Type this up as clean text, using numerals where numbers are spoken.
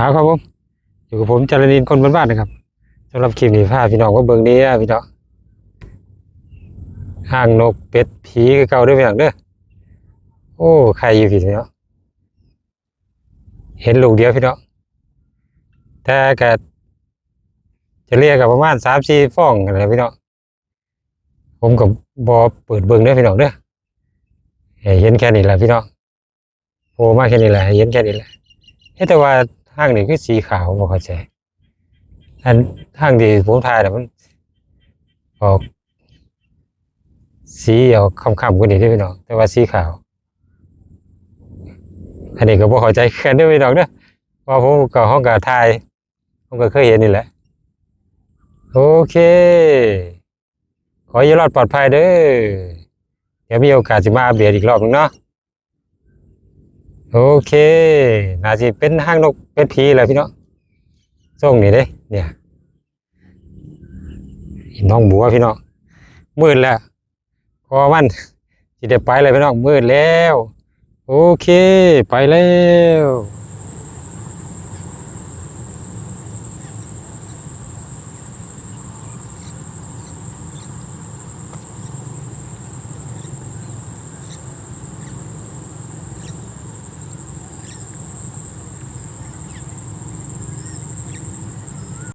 ครับผมอยู่กับผมจารณินคนบ้านๆนะครับสำหรับคลิปนี้พาพี่น้องว่าเบิ่งนี้พี่น้องห่างนกเป็ดผีคือเก่าเด้วยพี่น้องเด้อโอ้ใครอยู่พี่น้องเห็นลูกเดียวพี่น้องแต่ก็จะเรียกกับประมาณ3-4ฟองอะไรพี่น้องผมกับบอเปิดเบิ่งเด้อพี่น้องเด้อให้เห็นแค่นี้แหละพี่น้องโผล่มาแค่นี้แหละให้เห็นแค่นี้แหละแต่ว่าห้างนี่คือสีขาวบ่เข้าใจอันห้างที่ผมถ่ายน่ะมันออกสีออกค่ำๆกว่านี้เด้อพี่น้องแต่ว่าสีขาวอันนี้ก็บ่เข้าใจกันเด้อพี่น้องเด้อว่าผมก็ห้องก็ถ่ายผมก็เคยเห็นนี่แหละโอเคขอให้รอดปลอดภัยเด้อเดี๋ยวมีโอกาสสิมาอัปเดตอีกรอบนึงเนาะโอเคน่าสิเป็นห้างนกเป็ดผีแหละพี่น้องส่งนี่เด้เนี่ยน้องบัวพี่น้องมืดแล้วพอมันสิได้ไปเลยพี่น้องมืดแล้วโอเคไปแล้ว